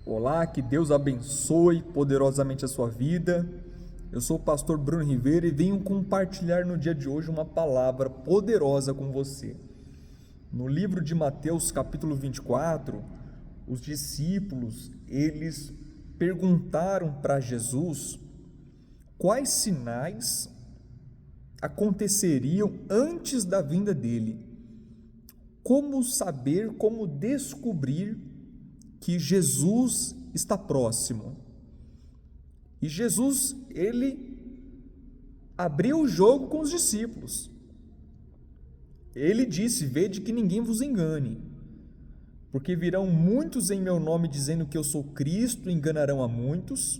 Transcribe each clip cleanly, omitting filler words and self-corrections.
Olá, que Deus abençoe poderosamente a sua vida. Eu sou o pastor Bruno Ribeiro e venho compartilhar no dia de hoje uma palavra poderosa com você. No livro de Mateus, capítulo 24, os discípulos, eles perguntaram para Jesus quais sinais aconteceriam antes da vinda dele. Como saber, como descobrir que Jesus está próximo? E Jesus, ele abriu o jogo com os discípulos. Ele disse: vede que ninguém vos engane, porque virão muitos em meu nome dizendo que eu sou Cristo, e enganarão a muitos.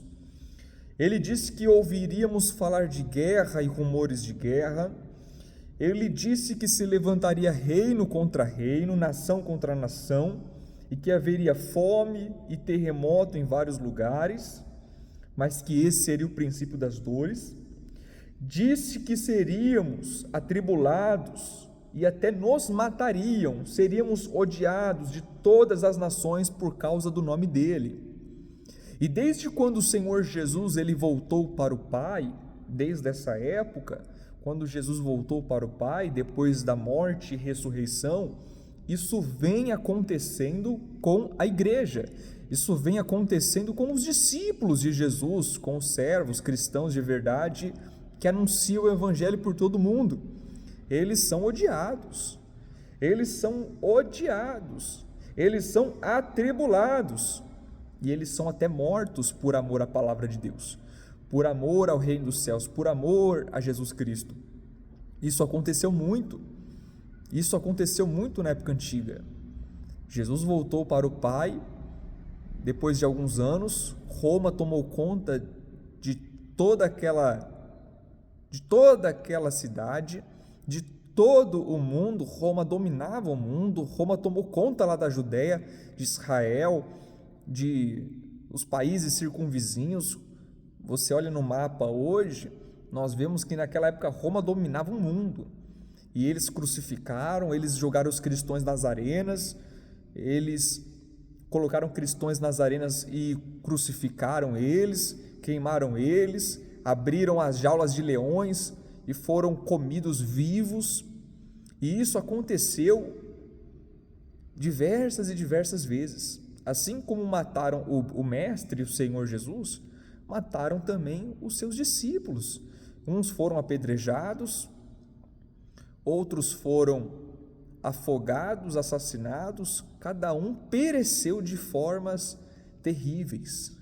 Ele disse que ouviríamos falar de guerra e rumores de guerra. Ele disse que se levantaria reino contra reino, nação contra nação, e que haveria fome e terremoto em vários lugares, mas que esse seria o princípio das dores. Disse que seríamos atribulados e até nos matariam, seríamos odiados de todas as nações por causa do nome dele. E desde quando o Senhor Jesus ele voltou para o Pai, desde essa época, quando Jesus voltou para o Pai, depois da morte e ressurreição, isso vem acontecendo com a igreja, isso vem acontecendo com os discípulos de Jesus, com os servos cristãos de verdade que anunciam o evangelho por todo mundo. Eles são odiados, eles são odiados, eles são atribulados e eles são até mortos por amor à palavra de Deus, por amor ao reino dos céus, por amor a Jesus Cristo. Isso aconteceu muito na época antiga. Jesus voltou para o Pai, depois de alguns anos, Roma tomou conta de toda aquela cidade, de todo o mundo. Roma dominava o mundo, Roma tomou conta lá da Judéia, de Israel, de os países circunvizinhos. Você olha no mapa hoje, nós vemos que naquela época Roma dominava o mundo, e eles crucificaram, eles jogaram os cristãos nas arenas, eles colocaram cristãos nas arenas e crucificaram eles, queimaram eles, abriram as jaulas de leões e foram comidos vivos. E isso aconteceu diversas e diversas vezes. Assim como mataram o Mestre, o Senhor Jesus, mataram também os seus discípulos. Uns foram apedrejados, outros foram afogados, assassinados, cada um pereceu de formas terríveis.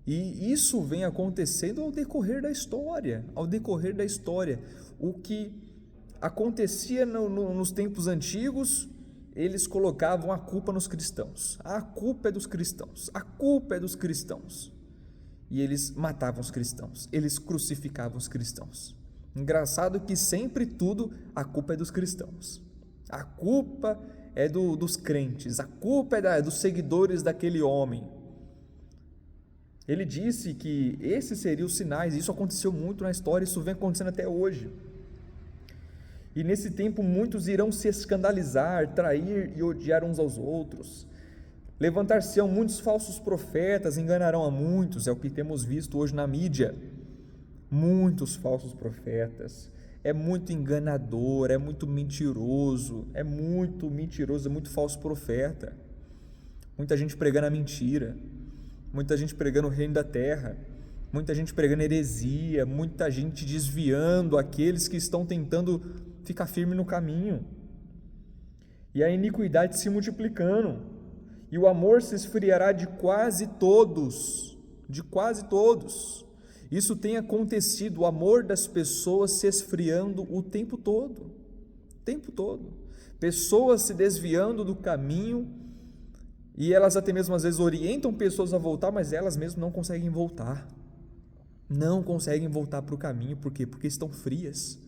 E isso vem acontecendo ao decorrer da história. O que acontecia nos tempos antigos, eles colocavam a culpa nos cristãos. A culpa é dos cristãos. E eles matavam os cristãos, eles crucificavam os cristãos. Engraçado que sempre a culpa é dos cristãos. A culpa é dos crentes, a culpa é dos seguidores daquele homem. Ele disse que esses seriam os sinais, isso aconteceu muito na história, isso vem acontecendo até hoje. E nesse tempo muitos irão se escandalizar, trair e odiar uns aos outros. Levantar-se-ão muitos falsos profetas, enganarão a muitos, é o que temos visto hoje na mídia. Muitos falsos profetas, é muito enganador, é muito mentiroso, é muito falso profeta. Muita gente pregando a mentira, muita gente pregando o reino da terra, muita gente pregando heresia, muita gente desviando aqueles que estão tentando ficar firme no caminho. E a iniquidade se multiplicando, e o amor se esfriará de quase todos. Isso tem acontecido, o amor das pessoas se esfriando o tempo todo. Pessoas se desviando do caminho, e elas até mesmo às vezes orientam pessoas a voltar, mas elas mesmas não conseguem voltar para o caminho. Por quê? Porque estão frias.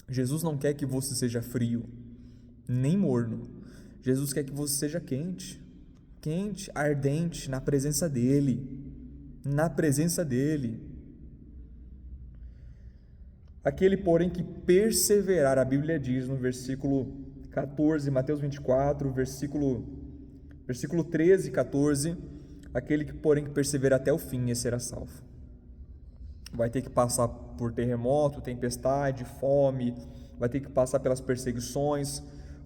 Jesus não quer que você seja frio, nem morno. Jesus quer que você seja quente, ardente na presença dele. Aquele, porém, que perseverar, a Bíblia diz no versículo 14, Mateus 24, versículo 13 e 14, aquele que, porém, que perseverar até o fim, esse será salvo. Vai ter que passar por terremoto, tempestade, fome, vai ter que passar pelas perseguições,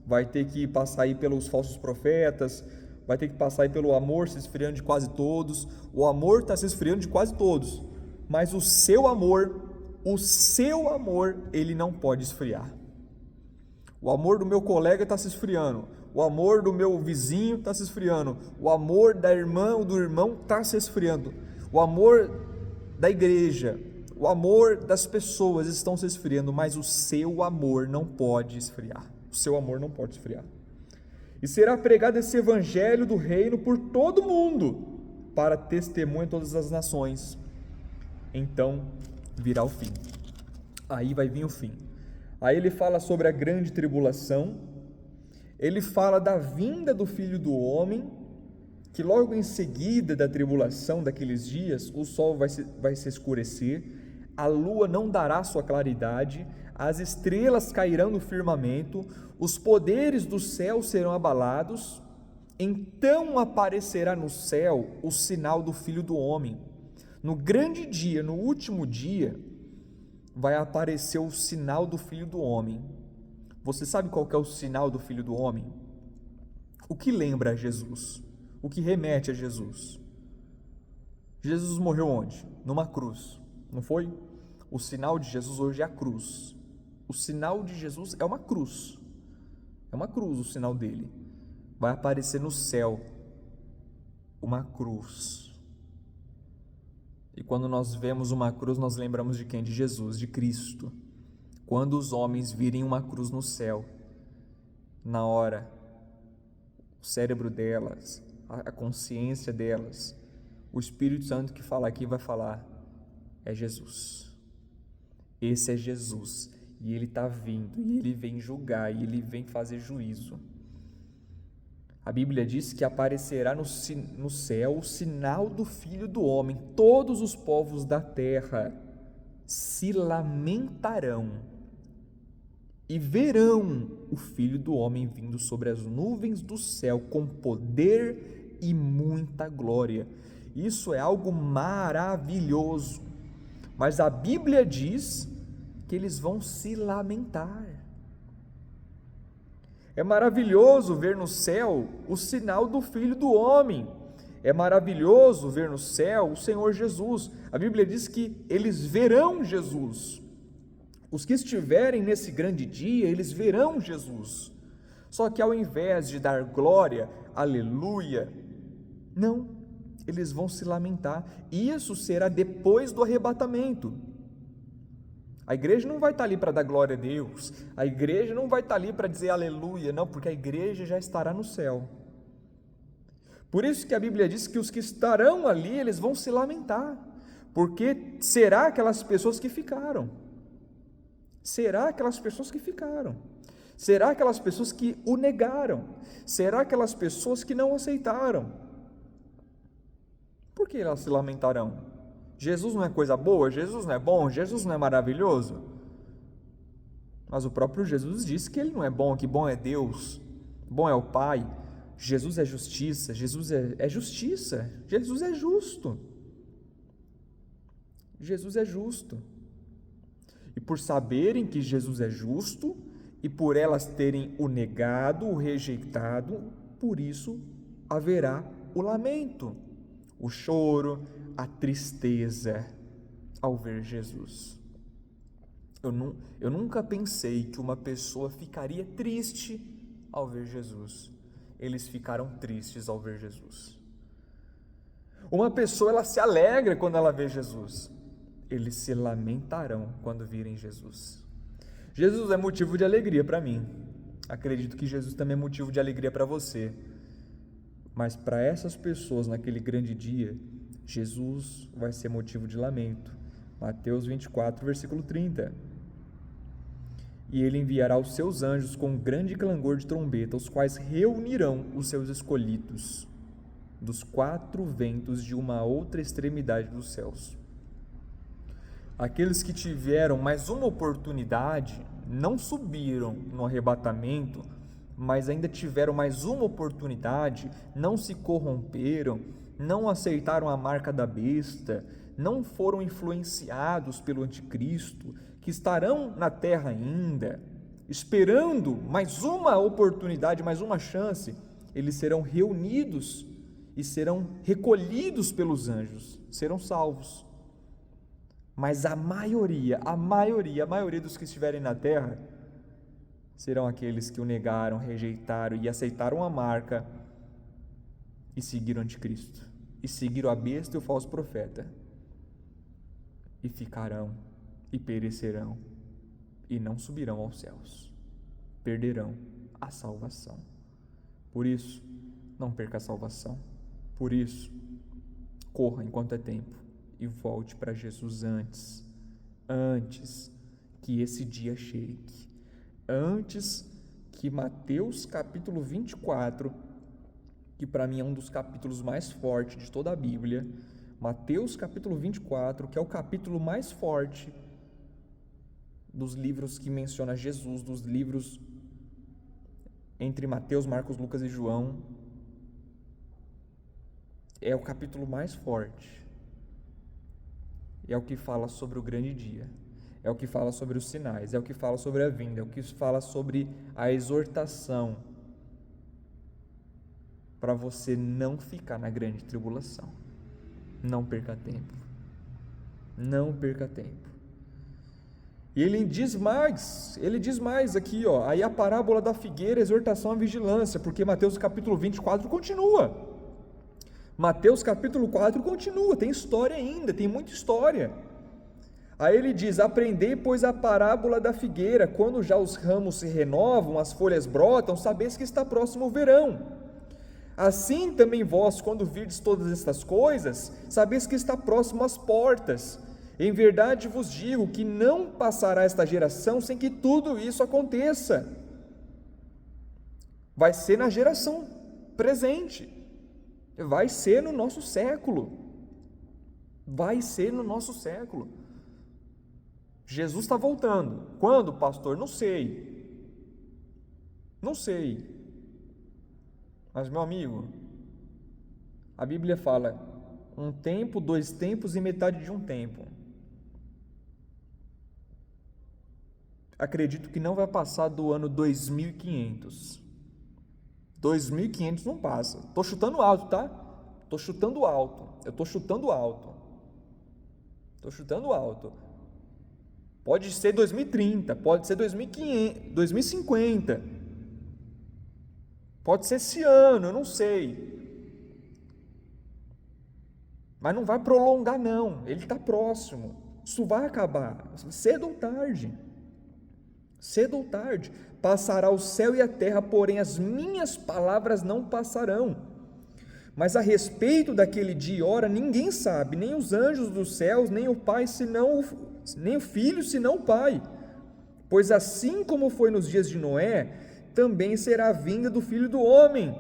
vai ter que passar aí pelos falsos profetas, vai ter que passar aí pelo amor se esfriando de quase todos. O amor está se esfriando de quase todos, mas o seu amor, ele não pode esfriar. O amor do meu colega está se esfriando, o amor do meu vizinho está se esfriando, o amor da irmã ou do irmão está se esfriando, o amor da igreja, o amor das pessoas estão se esfriando, mas o seu amor não pode esfriar. O seu amor não pode esfriar. E será pregado esse evangelho do reino por todo mundo, para testemunho em todas as nações. Então virá o fim. Aí vai vir o fim. Aí ele fala sobre a grande tribulação, ele fala da vinda do Filho do Homem, que logo em seguida da tribulação daqueles dias, o sol vai se escurecer, a lua não dará sua claridade, as estrelas cairão no firmamento, os poderes do céu serão abalados, então aparecerá no céu o sinal do Filho do Homem. No grande dia, no último dia, vai aparecer o sinal do Filho do Homem. Você sabe qual que é o sinal do Filho do Homem? O que lembra a Jesus? O que remete a Jesus? Jesus morreu onde? Numa cruz, não foi? O sinal de Jesus hoje é a cruz. O sinal de Jesus é uma cruz. É uma cruz o sinal dele. Vai aparecer no céu uma cruz. E quando nós vemos uma cruz, nós lembramos de quem? De Jesus, de Cristo. Quando os homens virem uma cruz no céu, na hora, o cérebro delas, a consciência delas, o Espírito Santo que fala aqui vai falar: é Jesus. Esse é Jesus. E ele está vindo, e ele vem julgar, e ele vem fazer juízo. A Bíblia diz que aparecerá no céu o sinal do Filho do Homem. Todos os povos da terra se lamentarão e verão o Filho do Homem vindo sobre as nuvens do céu com poder e muita glória. Isso é algo maravilhoso. Mas a Bíblia diz que eles vão se lamentar. É maravilhoso ver no céu o sinal do Filho do Homem. É maravilhoso ver no céu o Senhor Jesus. A Bíblia diz que eles verão Jesus. Os que estiverem nesse grande dia, eles verão Jesus. Só que ao invés de dar glória, aleluia, não, eles vão se lamentar. E isso será depois do arrebatamento. A igreja não vai estar ali para dar glória a Deus, a igreja não vai estar ali para dizer aleluia, não, porque a igreja já estará no céu. Por isso que a Bíblia diz que os que estarão ali, eles vão se lamentar, porque será aquelas pessoas que ficaram, será aquelas pessoas que ficaram, será aquelas pessoas que o negaram, será aquelas pessoas que não aceitaram. Por que elas se lamentarão? Jesus não é coisa boa? Jesus não é bom? Jesus não é maravilhoso? Mas o próprio Jesus disse que ele não é bom, que bom é Deus, bom é o Pai. Jesus é justiça, Jesus é justiça, Jesus é justo. Jesus é justo. E por saberem que Jesus é justo, e por elas terem o negado, o rejeitado, por isso haverá o lamento, o choro, a tristeza ao ver Jesus. Eu nunca pensei que uma pessoa ficaria triste ao ver Jesus. Eles ficaram tristes ao ver Jesus. Uma pessoa, ela se alegra quando ela vê Jesus. Eles se lamentarão quando virem Jesus. Jesus é motivo de alegria para mim. Acredito que Jesus também é motivo de alegria para você. Mas para essas pessoas naquele grande dia, Jesus vai ser motivo de lamento. Mateus 24, versículo 30. E ele enviará os seus anjos com um grande clangor de trombeta, os quais reunirão os seus escolhidos dos quatro ventos de uma outra extremidade dos céus. Aqueles que tiveram mais uma oportunidade não subiram no arrebatamento, mas ainda tiveram mais uma oportunidade, não se corromperam, não aceitaram a marca da besta, não foram influenciados pelo anticristo, que estarão na terra ainda, esperando mais uma oportunidade, mais uma chance. Eles serão reunidos e serão recolhidos pelos anjos, serão salvos. Mas a maioria dos que estiverem na terra serão aqueles que o negaram, rejeitaram e aceitaram a marca e seguiram o anticristo, e seguiram a besta e o falso profeta, e ficarão e perecerão e não subirão aos céus, perderão a salvação. Por isso, não perca a salvação. Por isso, corra enquanto é tempo e volte para Jesus antes que esse dia chegue, antes que Mateus capítulo 24, que para mim é um dos capítulos mais fortes de toda a Bíblia, Mateus capítulo 24, que é o capítulo mais forte dos livros que menciona Jesus, dos livros entre Mateus, Marcos, Lucas e João, é o capítulo mais forte. É o que fala sobre o grande dia, é o que fala sobre os sinais, é o que fala sobre a vinda, é o que fala sobre a exortação para você não ficar na grande tribulação. Não perca tempo. Não perca tempo. E ele diz mais aqui, ó, aí a parábola da figueira, exortação à vigilância, porque Mateus capítulo 24 continua. Mateus capítulo 4 continua, tem história ainda, tem muita história. Aí ele diz: aprendei, pois, a parábola da figueira, quando já os ramos se renovam, as folhas brotam, sabeis que está próximo o verão. Assim também vós, quando virdes todas estas coisas, sabeis que está próximo às portas. Em verdade vos digo que não passará esta geração sem que tudo isso aconteça. Vai ser na geração presente. Vai ser no nosso século. Vai ser no nosso século. Jesus está voltando. Quando, pastor? Não sei. Não sei. Mas, meu amigo, a Bíblia fala um tempo, 2 tempos e metade de um tempo. Acredito que não vai passar do ano 2500. 2500 não passa. Estou chutando alto, tá? Estou chutando alto. Eu estou chutando alto. Estou chutando alto. Pode ser 2030, pode ser 2500, 2050. Pode ser esse ano, eu não sei. Mas não vai prolongar, não. Ele está próximo. Isso vai acabar, cedo ou tarde. Cedo ou tarde. Passará o céu e a terra, porém as minhas palavras não passarão. Mas a respeito daquele dia e hora, ninguém sabe, nem os anjos dos céus, nem o Pai, nem o Filho, senão o Pai. Pois assim como foi nos dias de Noé, também será a vinda do Filho do Homem.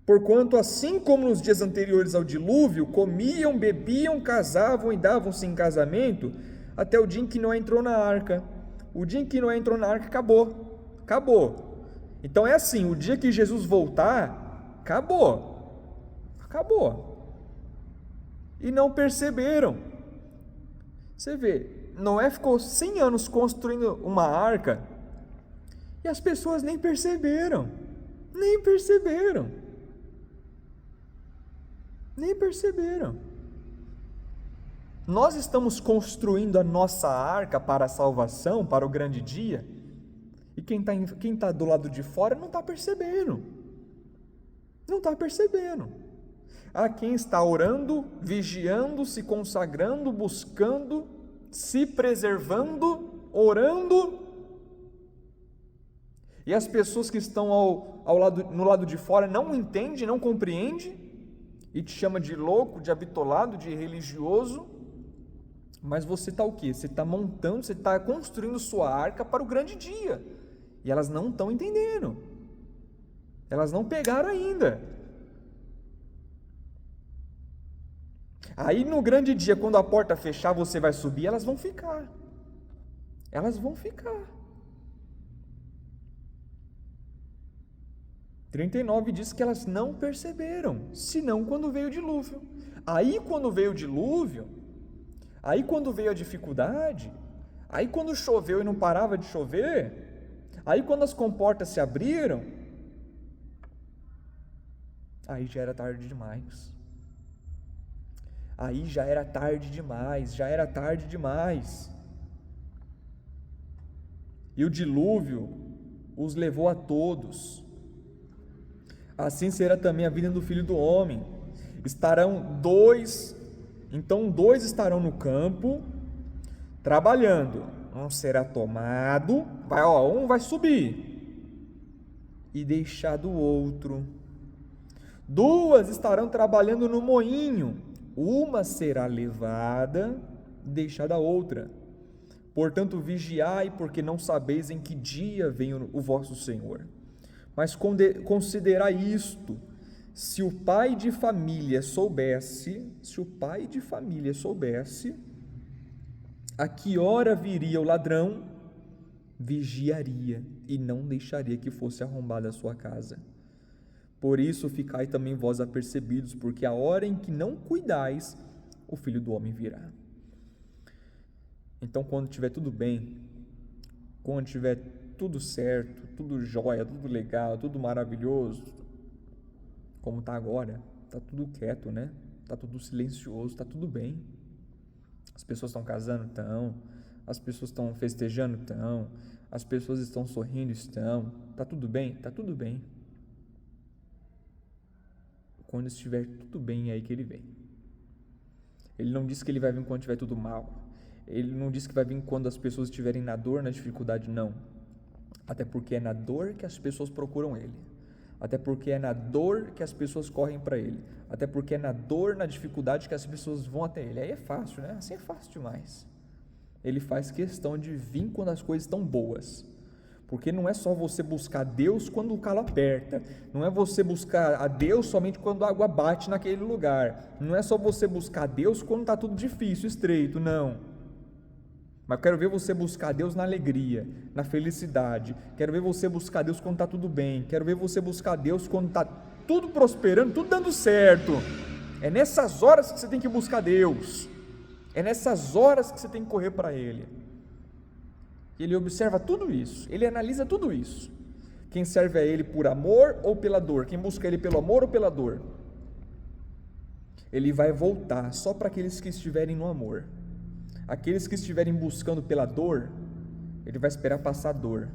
Porquanto assim como nos dias anteriores ao dilúvio, comiam, bebiam, casavam e davam-se em casamento, até o dia em que Noé entrou na arca. O dia em que Noé entrou na arca acabou. Então é assim, o dia que Jesus voltar, acabou. E não perceberam. Você vê, Noé ficou 100 anos construindo uma arca e as pessoas nem perceberam. Nós estamos construindo a nossa arca para a salvação, para o grande dia, e quem está do lado de fora não está percebendo. Há quem está orando, vigiando, se consagrando, buscando, se preservando, orando, e as pessoas que estão no lado de fora não entendem, não compreendem, e te chama de louco, de habitolado, de religioso. Mas você está o quê? Você está montando, você está construindo sua arca para o grande dia. E elas não estão entendendo. Elas não pegaram ainda. Aí no grande dia, quando a porta fechar, você vai subir, elas vão ficar. Elas vão ficar. 39 diz que elas não perceberam, senão quando veio o dilúvio. Aí quando veio o dilúvio, aí quando veio a dificuldade, aí quando choveu e não parava de chover, aí quando as comportas se abriram, aí já era tarde demais. Aí já era tarde demais, já era tarde demais. E o dilúvio os levou a todos. Assim será também a vida do Filho do Homem. Então dois estarão no campo, trabalhando. Um será tomado, um vai subir e deixado o outro. Duas estarão trabalhando no moinho, uma será levada e deixada a outra. Portanto, vigiai, porque não sabeis em que dia vem o vosso Senhor. Mas considerai isto: se o pai de família soubesse, a que hora viria o ladrão, vigiaria e não deixaria que fosse arrombada a sua casa. Por isso ficai também vós apercebidos, porque a hora em que não cuidais, o Filho do Homem virá. Então, quando estiver tudo bem, quando estiver tudo certo, tudo jóia, tudo legal, tudo maravilhoso, como está agora, está tudo quieto, né? Está tudo silencioso, está tudo bem. As pessoas estão casando, estão. As pessoas estão festejando, estão. As pessoas estão sorrindo, estão. Está tudo bem? Está tudo bem. Quando estiver tudo bem, é aí que ele vem. Ele não diz que ele vai vir quando estiver tudo mal. Ele não diz que vai vir quando as pessoas estiverem na dor, na dificuldade, não. Até porque é na dor que as pessoas procuram ele. Até porque é na dor que as pessoas correm para ele. Até porque é na dor, na dificuldade que as pessoas vão até ele. Aí é fácil, né? Assim é fácil demais. Ele faz questão de vir quando as coisas estão boas. Porque não é só você buscar Deus quando o calo aperta. Não é você buscar a Deus somente quando a água bate naquele lugar. Não é só você buscar Deus quando está tudo difícil, estreito, não. Mas eu quero ver você buscar Deus na alegria, na felicidade. Quero ver você buscar Deus quando está tudo bem. Quero ver você buscar Deus quando está tudo prosperando, tudo dando certo. É nessas horas que você tem que buscar Deus. É nessas horas que você tem que correr para Ele. Ele observa tudo isso. Ele analisa tudo isso. Quem serve a Ele por amor ou pela dor? Quem busca Ele pelo amor ou pela dor? Ele vai voltar só para aqueles que estiverem no amor. Aqueles que estiverem buscando pela dor, ele vai esperar passar a dor.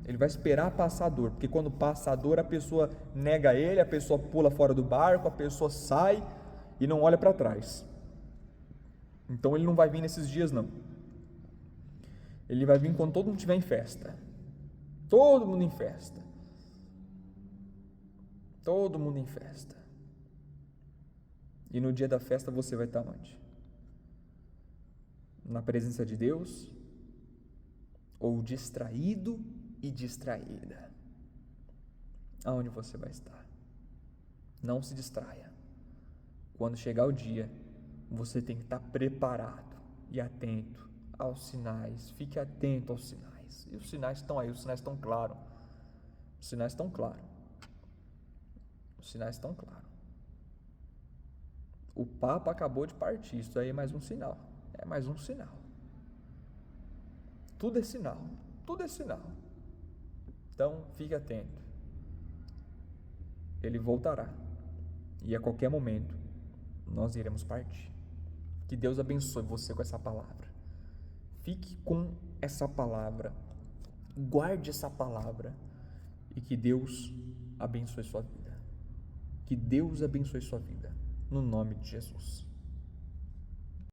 Ele vai esperar passar a dor, porque quando passa a dor, a pessoa nega ele, a pessoa pula fora do barco, a pessoa sai e não olha para trás. Então ele não vai vir nesses dias, não. Ele vai vir quando todo mundo estiver em festa. Todo mundo em festa. Todo mundo em festa. E no dia da festa você vai estar onde? Na presença de Deus, ou distraído e distraída? Aonde você vai estar? Não se distraia. Quando chegar o dia, você tem que estar preparado e atento aos sinais. Fique atento aos sinais. E os sinais estão aí, os sinais estão claros. Os sinais estão claros. Os sinais estão claros. O Papa acabou de partir, isso aí é mais um sinal. É mais um sinal. Tudo é sinal. Tudo é sinal. Então, fique atento. Ele voltará. E a qualquer momento, nós iremos partir. Que Deus abençoe você com essa palavra. Fique com essa palavra. Guarde essa palavra. E que Deus abençoe sua vida. Que Deus abençoe sua vida. No nome de Jesus.